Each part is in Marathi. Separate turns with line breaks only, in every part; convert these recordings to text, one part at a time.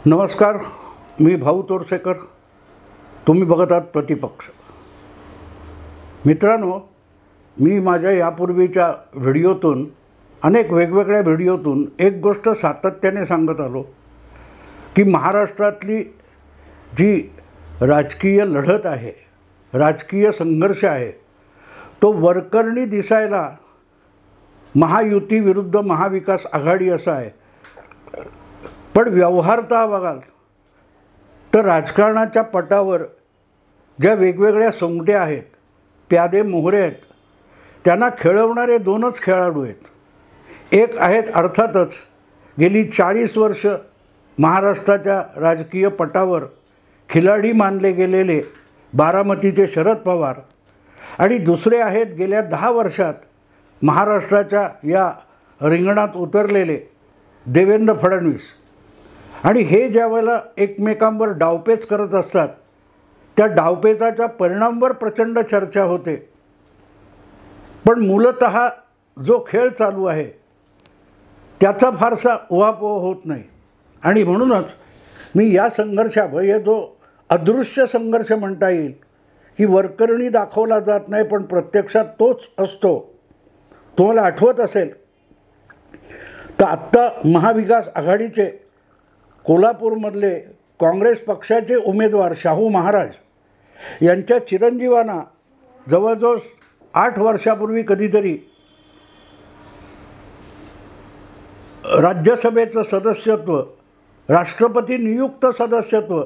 नमस्कार, मी भाऊ तोरसेकर. तुम्ही बघत आहात प्रतिपक्ष. मित्रांनो, मी माझ्या यापूर्वीच्या व्हिडिओतून अनेक वेगवेगळ्या व्हिडिओतून एक गोष्ट सातत्याने सांगत आलो की महाराष्ट्रातली जी राजकीय लढत आहे, राजकीय संघर्ष आहे, तो वरकरणी दिसायला महायुती विरुद्ध महाविकास आघाडी असा आहे. पण व्यवहारता बघाल तर राजकारणाच्या पटावर ज्या वेगवेगळ्या सोंगट्या आहेत, प्यादे मोहरे आहेत, त्यांना खेळवणारे दोनच खेळाडू आहेत. एक आहेत अर्थातच गेली 40 वर्ष महाराष्ट्राच्या राजकीय पटावर खिलाडी मानले गेलेले बारामतीचे शरद पवार, आणि दुसरे आहेत गेल्या 10 वर्षात महाराष्ट्राच्या या रिंगणात उतरलेले देवेंद्र फडणवीस. आणि हे ज्या वेळेला एकमेकांवर डावपेच करत असतात, त्या डावपेचाच्या परिणामावर प्रचंड चर्चा होते. पण मूलतः जो खेळ चालू आहे त्याचा फारसा उहापोह होत नाही. आणि म्हणूनच मी या संघर्षावर, जो अदृश्य संघर्ष म्हणता येईल, की वरकरणी दाखवला जात नाही पण प्रत्यक्षात तोच असतो. तुम्हाला आठवत असेल तर आत्ता महाविकास आघाडीचे कोल्हापूरमधले काँग्रेस पक्षाचे उमेदवार शाहू महाराज यांच्या चिरंजीवांना जवळजवळ 8 वर्षापूर्वी कधीतरी राज्यसभेचं सदस्यत्व, राष्ट्रपती नियुक्त सदस्यत्व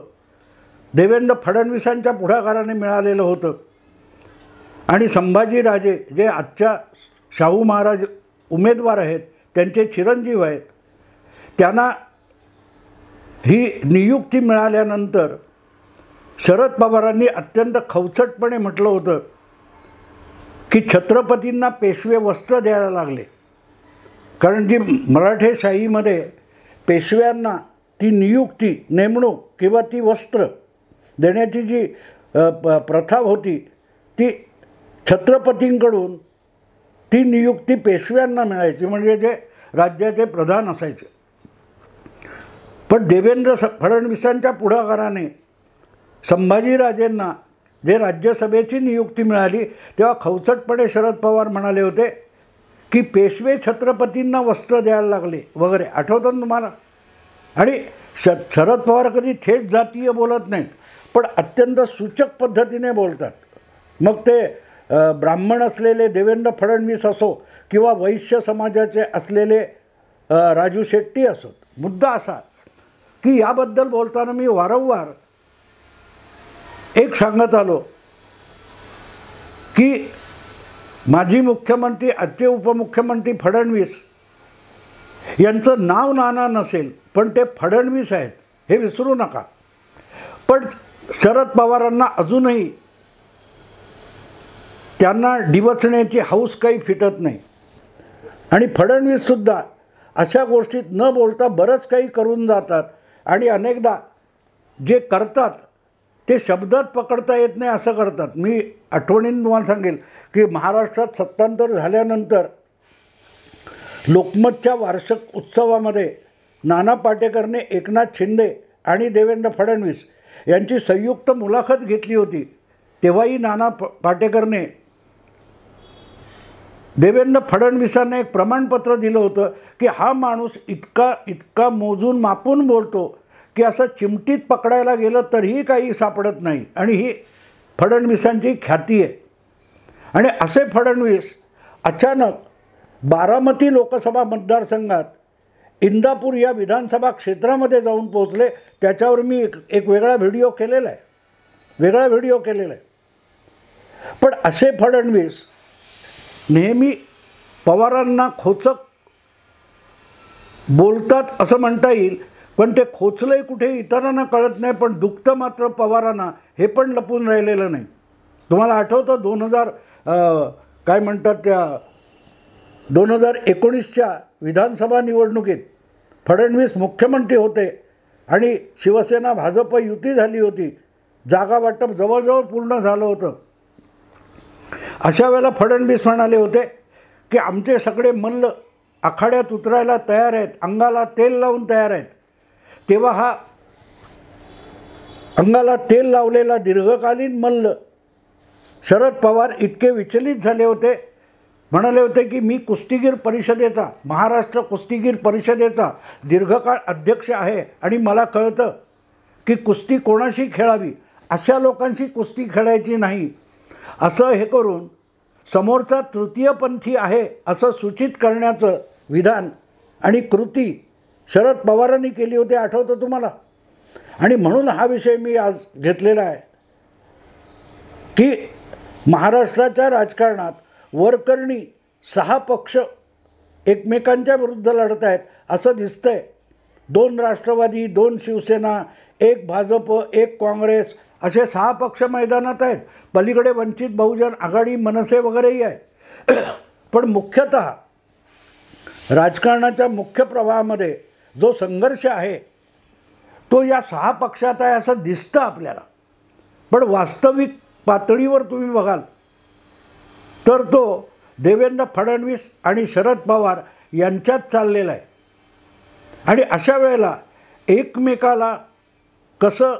देवेंद्र फडणवीसांच्या पुढाकाराने मिळालेलं होतं. आणि संभाजीराजे जे आजच्या शाहू महाराज उमेदवार आहेत, त्यांचे चिरंजीव आहेत, त्यांना ही नियुक्ती मिळाल्यानंतर शरद पवारांनी अत्यंत खवचटपणे म्हटलं होतं की छत्रपतींना पेशवे वस्त्र द्यायला लागले. कारण जी मराठेशाहीमध्ये पेशव्यांना ती नियुक्ती, नेमणूक किंवा ती वस्त्र देण्याची जी प्रथा होती, ती छत्रपतींकडून ती नियुक्ती पेशव्यांना मिळायची, म्हणजे जे राज्याचे प्रधान असायचे. पण देवेंद्र फडणवीसांच्या पुढाकाराने संभाजीराजेंना जे राज्यसभेची नियुक्ती मिळाली, तेव्हा खवचटपणे शरद पवार म्हणाले होते की पेशवे छत्रपतींना वस्त्र द्यायला लागले वगैरे. आठवतं तुम्हाला? आणि शरद पवार कधी थेट जातीय बोलत नाहीत, पण अत्यंत सूचक पद्धतीने बोलतात. मग ते ब्राह्मण असलेले देवेंद्र फडणवीस असो किंवा वैश्य समाजाचे असलेले राजू शेट्टी असोत. मुद्दा असा की याबद्दल बोलताना मी वारंवार एक सांगत आलो की माजी मुख्यमंत्री, आजचे उपमुख्यमंत्री फडणवीस यांचं नाव नाना नसेल, पण ते फडणवीस आहेत हे विसरू नका. पण शरद पवारांना अजूनही त्यांना डिवचण्याची हौस काही फिटत नाही. आणि फडणवीससुद्धा अशा गोष्टीत न बोलता बरंच काही करून जातात. आणि अनेकदा जे करतात ते शब्दात पकडता येत नाही असं करतात. मी आठवणीने तुम्हाला सांगेल की महाराष्ट्रात सत्तांतर झाल्यानंतर लोकमतच्या वार्षिक उत्सवामध्ये नाना पाटेकरने एकनाथ शिंदे आणि देवेंद्र फडणवीस यांची संयुक्त मुलाखत घेतली होती. तेव्हाही नाना पाटेकरने देवेंद्र फडणवीसांना एक प्रमाणपत्र दिलं होतं की हा माणूस इतका मोजून मापून बोलतो की असं चिमटीत पकडायला गेलं तरीही काही सापडत नाही. आणि ही फडणवीसांची ख्याती आहे. आणि असे फडणवीस अचानक बारामती लोकसभा मतदारसंघात इंदापूर या विधानसभा क्षेत्रामध्ये जाऊन पोहोचले. त्याच्यावर मी एक वेगळा व्हिडिओ केलेला आहे. पण असे फडणवीस नेहमी पवारांना खोचक बोलतात असं म्हणता येईल. पण ते खोचलंय कुठे इतरांना कळत नाही, पण दुखतं मात्र पवारांना, हे पण लपून राहिलेलं नाही. तुम्हाला आठवतं 2019च्या विधानसभा निवडणुकीत फडणवीस मुख्यमंत्री होते आणि शिवसेना भाजप युती झाली होती. जागा वाटप जवळजवळ पूर्ण झालं होतं. अशा वेळेला फडणवीस म्हणाले होते की आमचे सगळे मल्ल आखाड्यात उतरायला तयार आहेत, अंगाला तेल लावून तयार आहेत. तेव्हा हा अंगाला तेल लावलेला दीर्घकालीन मल्ल शरद पवार इतके विचलित झाले होते, म्हणाले होते की मी कुस्तीगीर परिषदेचा, महाराष्ट्र कुस्तीगीर परिषदेचा दीर्घकाळ अध्यक्ष आहे आणि मला कळतं की कुस्ती कोणाशी खेळावी, अशा लोकांशी कुस्ती खेळायची नाही, असं हे करून समोरचा तृतीयपंथी आहे असं सूचित करण्याचं विधान आणि कृती शरद पवारांनी केली होती, आठवतं तुम्हाला? आणि म्हणून हा विषय मी आज घेतलेला आहे की महाराष्ट्राच्या राजकारणात वरकरणी 6 पक्ष एकमेकांच्या विरुद्ध लढत आहेत असं दिसतंय. 2 राष्ट्रवादी, 2 शिवसेना, 1 भाजप, 1 काँग्रेस असे 6 पक्ष मैदानात आहेत. पलीकडे वंचित बहुजन आघाडी, मनसे वगैरेही आहेत. पण मुख्यतः राजकारणाच्या मुख्य प्रवाहामध्ये जो संघर्ष आहे तो या 6 पक्षात आहे असं दिसतं आपल्याला. पण वास्तविक पातळीवर तुम्ही बघाल तर तो देवेंद्र फडणवीस आणि शरद पवार यांच्यात चाललेला आहे. आणि अशा वेळेला एकमेकाला कसं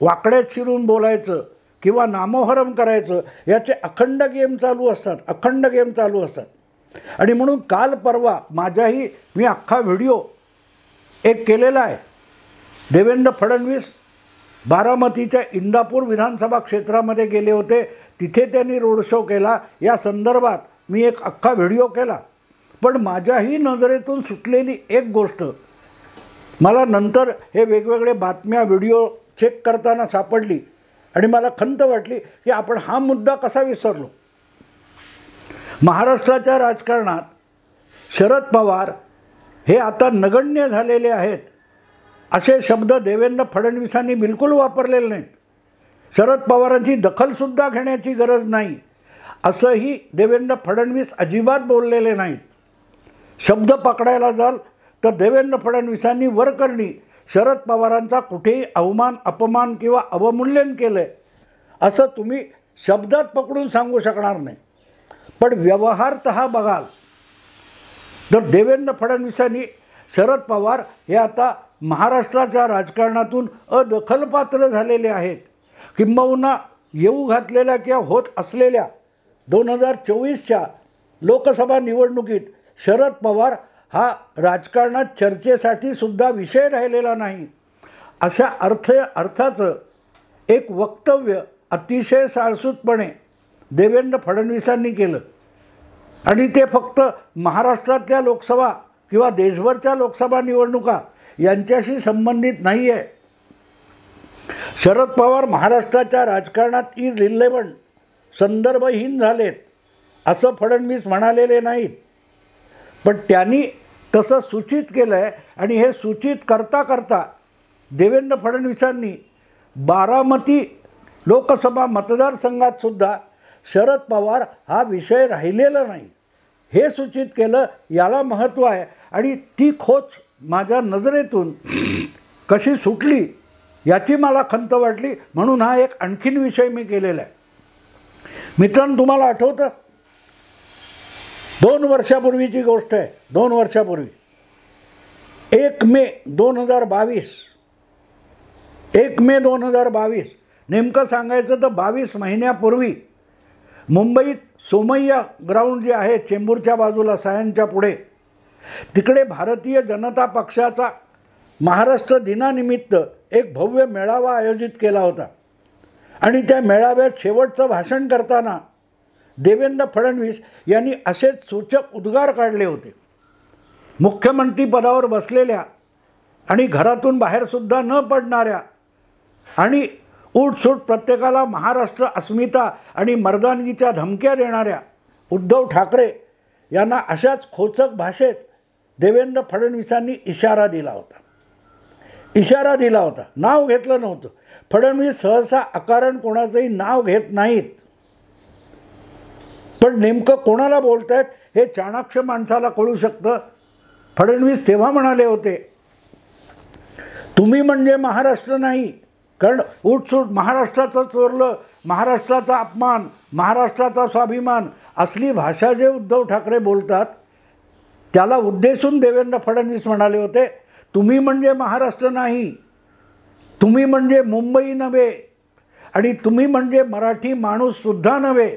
वाकड्यात शिरून बोलायचं किंवा नामोहरम करायचं याचे अखंड गेम चालू असतात. आणि म्हणून काल परवा मी अख्खा व्हिडिओ एक केलेला आहे. देवेंद्र फडणवीस बारामतीच्या इंदापूर विधानसभा क्षेत्रामध्ये गेले होते, तिथे त्यांनी रोड शो केला. या संदर्भात मी एक अख्खा व्हिडिओ केला. पण माझ्याही नजरेतून सुटलेली एक गोष्ट मला नंतर हे वेगवेगळे बातम्या व्हिडिओ चेक करताना सापडली आणि मला खंत वाटली की आपण हा मुद्दा कसा विसरलो. महाराष्ट्राच्या राजकारणात शरद पवार हे आता नगण्य झालेले आहेत असे शब्द देवेंद्र फडणवीसांनी बिलकुल वापरलेले नाहीत. शरद पवारांची दखलसुद्धा घेण्याची गरज नाही असंही देवेंद्र फडणवीस अजिबात बोललेले नाहीत. शब्द पकडायला जाल तर देवेंद्र फडणवीसांनी वरकरणी शरद पवारांचा कुठेही अवमान, अपमान किंवा अवमूल्यन केलं आहे असं तुम्ही शब्दात पकडून सांगू शकणार नाही. पण व्यवहारतः बघाल तर देवेंद्र फडणवीसांनी शरद पवार हे आता महाराष्ट्राच्या राजकारणातून अदखलपात्र झालेले आहेत. किंबहुना येऊ घातलेल्या किंवा होत असलेल्या 2024च्या लोकसभा निवडणुकीत शरद पवार हा राजकारणात चर्चेसाठी सुद्धा विषय राहिलेला नाही अशा अर्थाचं एक वक्तव्य अतिशय साळसूतपणे देवेंद्र फडणवीसांनी केलं. आणि ते फक्त महाराष्ट्रातल्या लोकसभा किंवा देशभरच्या लोकसभा निवडणुका यांच्याशी संबंधित नाही आहे. शरद पवार महाराष्ट्राच्या राजकारणात इररिलेव्हंट, संदर्भहीन झालेत असं फडणवीस म्हणालेले नाहीत. पण त्यांनी तसं सूचित केलं आहे आणि हे सूचित करता करता देवेंद्र फडणवीसांनी बारामती लोकसभा मतदारसंघातसुद्धा शरद पवार हा विषय राहिलेला नाही हे सूचित केलं. याला महत्त्व आहे. आणि ती खोच माझ्या नजरेतून कशी सुटली याची मला खंत वाटली. म्हणून हा एक आणखीन विषय मी केलेला आहे. मित्रांनो, तुम्हाला आठवतं 2 वर्षापूर्वीची गोष्ट आहे. 2 वर्षापूर्वी 1 मे 2022 नेमकं सांगायचं तर 22 महिन्यापूर्वी मुंबईत सोमय्या ग्राउंड जे आहे चेंबूरच्या बाजूला सायनच्या पुढे, तिकडे भारतीय जनता पक्षाचा महाराष्ट्र दिनानिमित्त एक भव्य मेळावा आयोजित केला होता. आणि त्या मेळाव्यात शेवटचं भाषण करताना देवेंद्र फडणवीस यांनी असेच सूचक उद्गार काढले होते. मुख्यमंत्री पदावर बसलेल्या आणि घरातून बाहेरसुद्धा न पडणाऱ्या आणि उठसूट प्रत्येकाला महाराष्ट्र अस्मिता आणि मर्दानगीच्या धमक्या देणाऱ्या उद्धव ठाकरे यांना अशाच खोचक भाषेत देवेंद्र फडणवीसांनी इशारा दिला होता. नाव घेतलं नव्हतं. फडणवीस सहसा अकारण कोणाचंही नाव घेत नाहीत. पण नेमकं कोणाला बोलत आहेत हे चाणाक्ष माणसाला कळू शकतं. फडणवीस तेव्हा म्हणाले होते, तुम्ही म्हणजे महाराष्ट्र नाही, कारण उठसूट महाराष्ट्राचं चोरलं, महाराष्ट्राचा अपमान, महाराष्ट्राचा स्वाभिमान असली भाषा जे उद्धव ठाकरे बोलतात त्याला उद्देशून देवेंद्र फडणवीस म्हणाले होते, तुम्ही म्हणजे महाराष्ट्र नाही, तुम्ही म्हणजे मुंबई नव्हे आणि तुम्ही म्हणजे मराठी माणूससुद्धा नव्हे,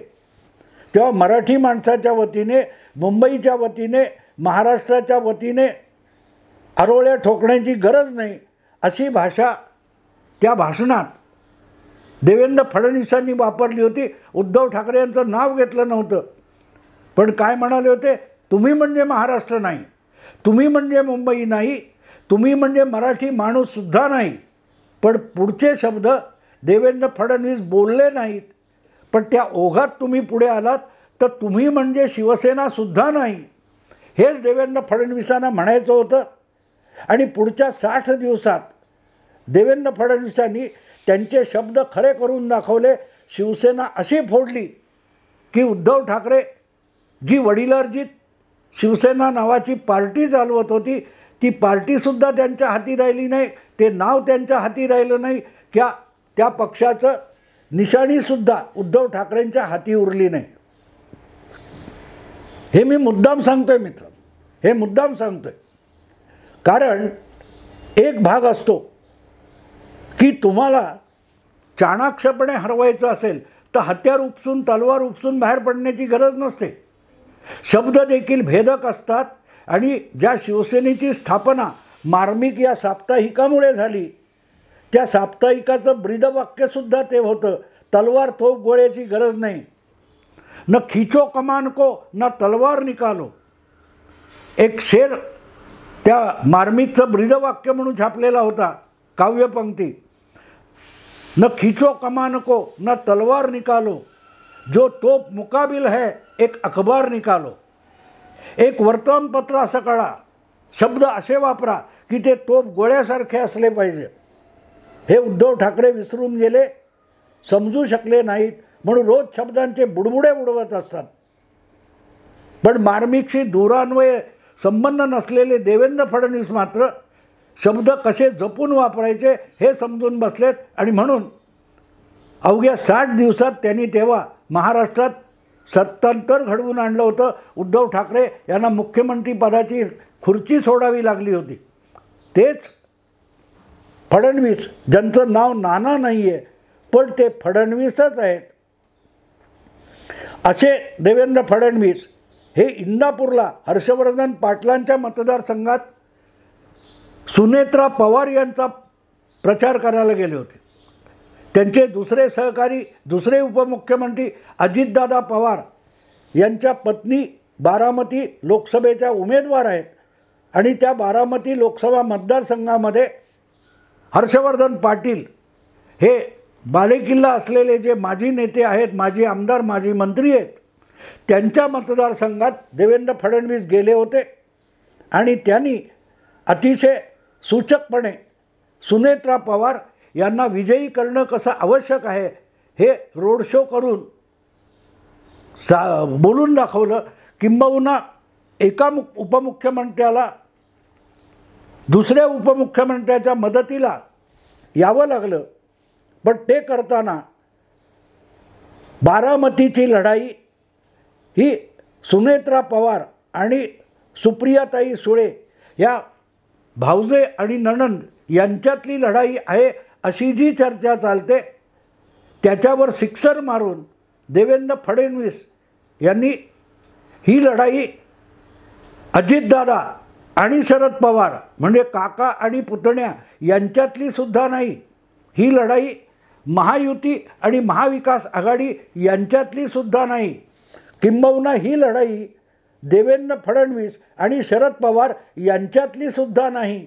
तेव्हा मराठी माणसाच्या वतीने, मुंबईच्या वतीने, महाराष्ट्राच्या वतीने आरोळ्या ठोकण्याची गरज नाही अशी भाषा त्या भाषणात देवेंद्र फडणवीसांनी वापरली होती. उद्धव ठाकरे यांचं नाव घेतलं नव्हतं, पण काय म्हणाले होते, तुम्ही म्हणजे महाराष्ट्र नाही, तुम्ही म्हणजे मुंबई नाही, तुम्ही म्हणजे मराठी माणूससुद्धा नाही. पण पुढचे शब्द देवेंद्र फडणवीस बोलले नाहीत, पण त्या ओघात तुम्ही पुढे आलात तर तुम्ही म्हणजे शिवसेनासुद्धा नाही, हेच देवेंद्र फडणवीसांना म्हणायचं होतं. आणि पुढच्या 60 दिवसात देवेंद्र फडणवीसांनी त्यांचे शब्द खरे करून दाखवले. शिवसेना अशी फोडली की उद्धव ठाकरे जी वडिलार्जित शिवसेना नावाची पार्टी चालवत होती, ती पार्टीसुद्धा त्यांच्या हाती राहिली नाही, ते नाव त्यांच्या हाती राहिलं नाही, त्या पक्षाचं निशाणीसुद्धा उद्धव ठाकरेंच्या हाती उरली नाही. हे मी मुद्दाम सांगतोय मित्र, हे मुद्दाम सांगतोय, कारण एक भाग असतो की तुम्हाला चाणाक्षपणे हरवायचं असेल तर हत्यार उपसून, तलवार उपसून बाहेर पडण्याची गरज नसते. शब्द देखील भेदक असतात. आणि ज्या शिवसेनेची स्थापना मार्मिक या साप्ताहिकामुळे झाली, त्या साप्ताहिकाचं ब्रीदवाक्यसुद्धा ते होतं, तलवार तोफ गोळ्याची गरज नाही, न खिचो कमान को न तलवार निकालो. एक शेर त्या मार्मिकचं ब्रीदवाक्य म्हणून छापलेला होता, काव्यपंक्ती, न खिचो कमान को न तलवार निकालो, जो तोप मुकाबिल है एक अखबार निकालो. एक वर्तमानपत्र असं काढा, शब्द असे वापरा की ते तोप गोळ्यासारखे असले पाहिजे. हे उद्धव ठाकरे विसरून गेले, समजू शकले नाहीत, म्हणून रोज शब्दांचे बुडबुडे उडवत असतात. पण मार्मिकशी दूरान्वये संबंध नसलेले देवेंद्र फडणवीस मात्र शब्द कसे जपून वापरायचे हे समजून बसलेत. आणि म्हणून अवघ्या 60 दिवसात त्यांनी तेव्हा महाराष्ट्रात सत्तांतर घडवून आणलं होतं. उद्धव ठाकरे यांना मुख्यमंत्रीपदाची खुर्ची सोडावी लागली होती. तेच फडणवीस, ज्यांचं नाव नाना नाही आहे पण ते फडणवीसच आहेत, असे देवेंद्र फडणवीस हे इंदापूरला हर्षवर्धन पाटलांच्या मतदारसंघात सुनेत्रा पवार यांचा प्रचार करायला गेले होते. त्यांचे दुसरे सहकारी, दुसरे उपमुख्यमंत्री अजितदादा पवार यांच्या पत्नी बारामती लोकसभेच्या उमेदवार आहेत. आणि त्या बारामती लोकसभा मतदारसंघामध्ये हर्षवर्धन पाटील हे बालेकिल्ला असलेले जे माजी नेते आहेत, माजी आमदार, माजी मंत्री आहेत, त्यांच्या मतदारसंघात देवेंद्र फडणवीस गेले होते. आणि त्यांनी अतिशय सूचकपणे सुनेत्रा पवार यांना विजयी करणं कसं आवश्यक आहे हे रोड शो करून बोलून दाखवलं. किंबहुना एका उपमुख्यमंत्र्याला दुसऱ्या उपमुख्यमंत्र्याच्या मदतीला यावं लागलं. पण ते करताना बारामतीची लढाई ही सुनेत्रा पवार आणि सुप्रियाताई सुळे या भाऊजे आणि नणंद यांच्यातली लढाई आहे अशी जी चर्चा चालते, त्याच्यावर सिक्सर मारून देवेंद्र फडणवीस यांनी ही लढाई अजितदादा आणि शरद पवार म्हणजे काका आणि पुतण्या यांच्यातली सुद्धा नाही, ही लढाई महायुती आणि महाविकास आघाडी यांच्यातली सुद्धा नाही, किंबहुना ही लढाई देवेंद्र फडणवीस आणि शरद पवार यांच्यातली सुद्धा नाही,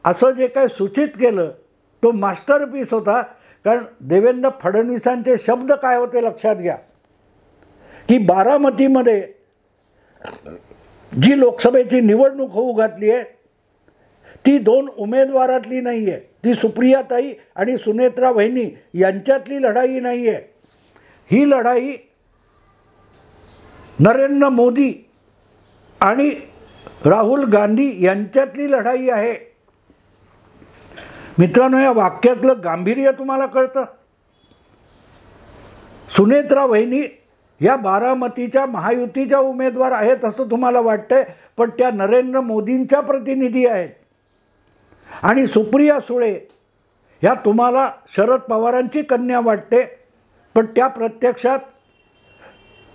असं जे काय सूचित केलं तो मास्टरपीस होता. कारण देवेंद्र फडणवीसांचे शब्द काय होते लक्षात घ्या, की बारामतीमध्ये जी लोकसभेची निवडणूक होऊ घातली आहे ती 2 उमेदवारातली नाही आहे, ती सुप्रियाताई आणि सुनेत्रा वहिनी यांच्यातली लढाई नाही आहे. ही लढाई नरेंद्र मोदी आणि राहुल गांधी यांच्यातली लढाई आहे. मित्रांनो, या वाक्यातलं गांभीर्य तुम्हाला कळतं. सुनेत्रा वहिनी या बारामतीच्या महायुतीच्या उमेदवार आहेत असं तुम्हाला वाटतंय, पण त्या नरेंद्र मोदींच्या प्रतिनिधी आहेत. आणि सुप्रिया सुळे ह्या तुम्हाला शरद पवारांची कन्या वाटते, पण त्या प्रत्यक्षात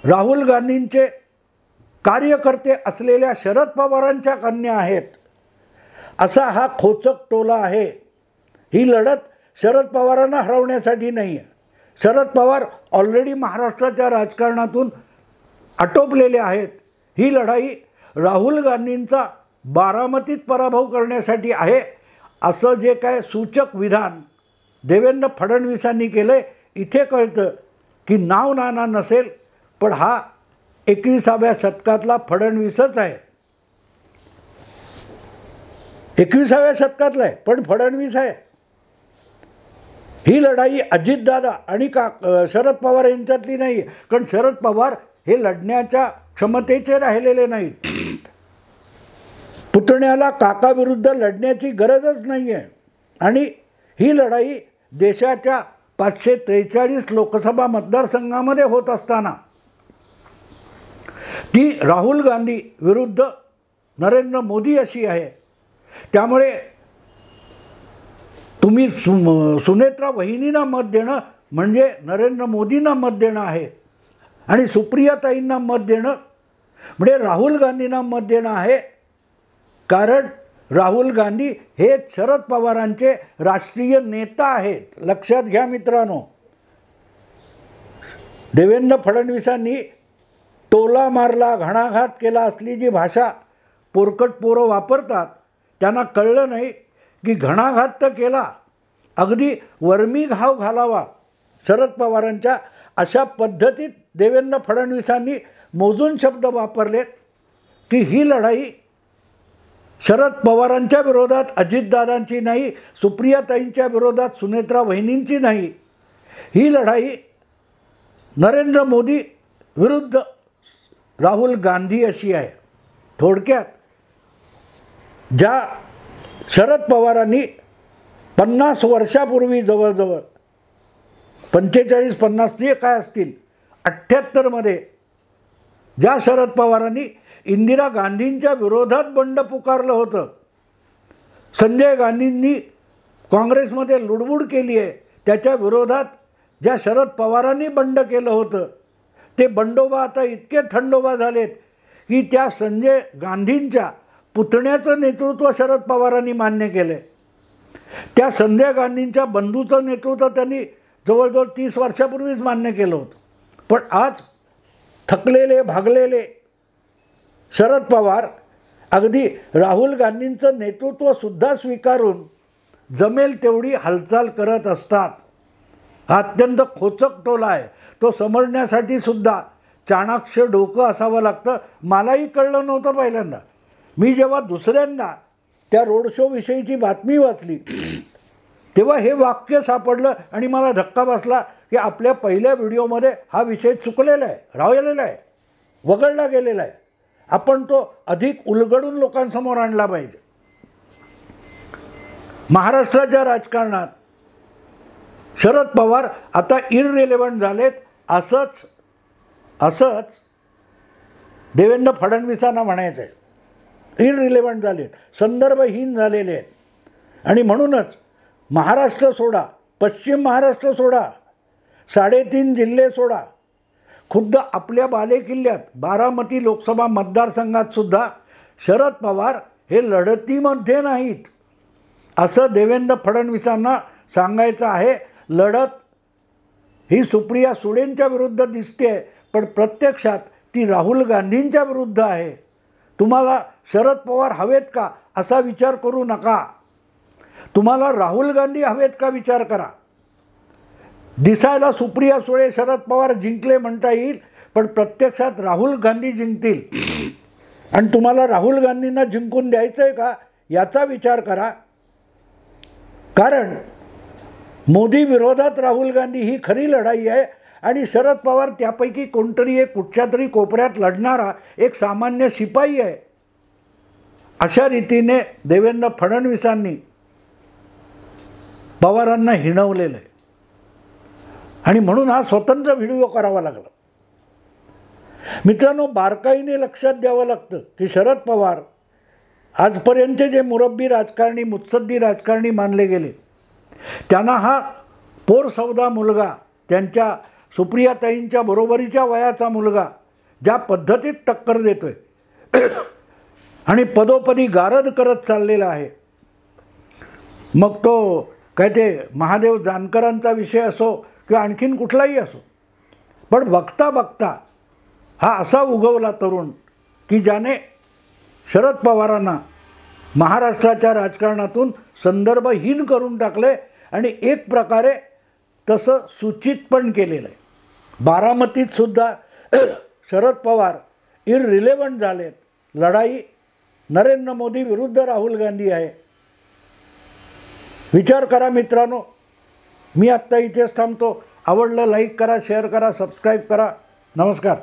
राहुल गांधींचे कार्यकर्ते असलेल्या शरद पवारांच्या कन्या आहेत, असा हा खोचक टोला आहे. ही लढत शरद पवारांना हरवण्यासाठी नाही आहे. शरद पवार ऑलरेडी महाराष्ट्राच्या राजकारणातून आटोपलेले आहेत. ही लढाई राहुल गांधींचा बारामतीत पराभव करण्यासाठी आहे, असं जे काय सूचक विधान देवेंद्र फडणवीसांनी केलं आहे. इथे कळतं की नाव नाना नसेल, पण हा 21व्या शतकातला फडणवीसच आहे. 21व्या शतकातला आहे, पण फडणवीस आहे. ही लढाई अजितदादा आणि शरद पवार यांच्यातली नाही आहे, कारण शरद पवार हे लढण्याच्या क्षमतेचे राहिलेले नाहीत. पुतण्याला काकाविरुद्ध लढण्याची गरजच नाही आहे. आणि ही लढाई देशाच्या 543 लोकसभा मतदारसंघामध्ये होत असताना ती राहुल गांधी विरुद्ध नरेंद्र मोदी अशी आहे. त्यामुळे तुम्ही सुनेत्रा वहिनींना मत देणं म्हणजे नरेंद्र मोदींना मत देणं आहे, आणि सुप्रियाताईंना मत देणं म्हणजे राहुल गांधींना मत देणं आहे. कारण राहुल गांधी हे शरद पवारांचे राष्ट्रीय नेता आहेत. लक्षात घ्या मित्रांनो, देवेंद्र फडणवीसांनी टोला मारला, घणाघात केला असली जी भाषा पोरकट पोरं वापरतात, त्यांना कळलं नाही की घणाघात तर केला, अगदी वर्मी घाव घालावा शरद पवारांच्या, अशा पद्धतीत देवेंद्र फडणवीसांनी मोजून शब्द वापरलेत की ही लढाई शरद पवारांच्या विरोधात अजितदादांची नाही, सुप्रियाताईंच्या विरोधात सुनेत्रा वहिनींची नाही. ही लढाई नरेंद्र मोदी विरुद्ध राहुल गांधी अशी आहे. थोडक्यात ज्या शरद पवारांनी 50 वर्षापूर्वी जवळजवळ 45-50 जे काय असतील 78मध्ये ज्या शरद पवारांनी इंदिरा गांधींच्या विरोधात बंड पुकारलं होतं, संजय गांधींनी काँग्रेसमध्ये लुडबुड केली आहे, त्याच्या विरोधात ज्या शरद पवारांनी बंड केलं होतं, ते बंडोबा आता इतके थंडोबा झालेत की त्या संजय गांधींच्या पुतण्याचं नेतृत्व शरद पवारांनी मान्य केलं आहे. त्या संजय गांधींच्या बंधूचं नेतृत्व त्यांनी जवळजवळ 30 वर्षापूर्वीच मान्य केलं होतं. पण आज थकलेले भागलेले शरद पवार अगदी राहुल गांधींचं नेतृत्वसुद्धा स्वीकारून जमेल तेवढी हालचाल करत असतात. हा अत्यंत खोचक टोला आहे. तो समजण्यासाठी सुद्धा चाणाक्ष डोकं असावं लागतं. मलाही कळलं नव्हतं पहिल्यांदा. मी जेव्हा दुसऱ्यांदा त्या रोड शोविषयीची बातमी वाचली तेव्हा हे वाक्य सापडलं आणि मला धक्का बसला की आपल्या पहिल्या व्हिडिओमध्ये हा विषय चुकलेला आहे, राहिलेला आहे, वगळला गेलेला आहे. आपण तो अधिक उलगडून लोकांसमोर आणला पाहिजे. महाराष्ट्राच्या राजकारणात शरद पवार आता इररिलेव्हंट झालेत, असंच देवेंद्र फडणवीसांना म्हणायचं आहे. इररिलेव्हंट झालेत, संदर्भहीन झालेले आहेत. आणि म्हणूनच महाराष्ट्र सोडा, पश्चिम महाराष्ट्र सोडा, 3.5 जिल्हे सोडा, खुद्द आपल्या बालेकिल्ल्यात बारामती लोकसभा मतदारसंघातसुद्धा शरद पवार हे लढतीमध्ये नाहीत, असं देवेंद्र फडणवीसांना सांगायचं आहे. लढत ही सुप्रिया सुळेंच्या विरुद्ध दिसते, पण प्रत्यक्षात ती राहुल गांधींच्या विरुद्ध आहे. तुम्हाला शरद पवार हवेत का असा विचार करू नका. तुम्हाला राहुल गांधी हवेत का विचार करा. दिसायला सुप्रिया सुळे शरद पवार जिंकले म्हणता येईल, पण प्रत्यक्षात राहुल गांधी जिंकतील. आणि तुम्हाला राहुल गांधींना जिंकून द्यायचं आहे का याचा विचार करा. कारण मोदी विरोधात राहुल गांधी ही खरी लढाई आहे आणि शरद पवार त्यापैकी कोणतरी एक कुठच्या तरी कोपऱ्यात लढणारा एक सामान्य शिपाई आहे. अशा रीतीने देवेंद्र फडणवीसांनी पवारांना हिणवलेलं आहे आणि म्हणून हा स्वतंत्र व्हिडिओ करावा लागला. मित्रांनो, बारकाईने लक्षात द्यावं लागतं की शरद पवार आजपर्यंतचे जे मुरब्बी राजकारणी, मुत्सद्दी राजकारणी मानले गेले, त्यांना हा पोरसौदा मुलगा, त्यांच्या सुप्रियाताईंच्या बरोबरीच्या वयाचा मुलगा ज्या पद्धतीत टक्कर देतोय आणि पदोपदी गारद करत चाललेला आहे, मग तो काय ते महादेव जानकरांचा विषय असो किंवा आणखीन कुठलाही असो, पण बघता बघता हा असा उगवला तरुण की ज्याने शरद पवारांना महाराष्ट्राच्या राजकारणातून संदर्भहीन करून टाकले आणि एक प्रकारे तसं सूचित पण केलेलं आहे. बारामतीत सुद्धा शरद पवार इररिलेव्हंट झालेत. लढाई नरेंद्र मोदी विरुद्ध राहुल गांधी आहे. विचार करा मित्रांनो. मी आत्ता इथेच थांबतो. आवडलं लाईक करा, शेअर करा, सबस्क्राईब करा. नमस्कार.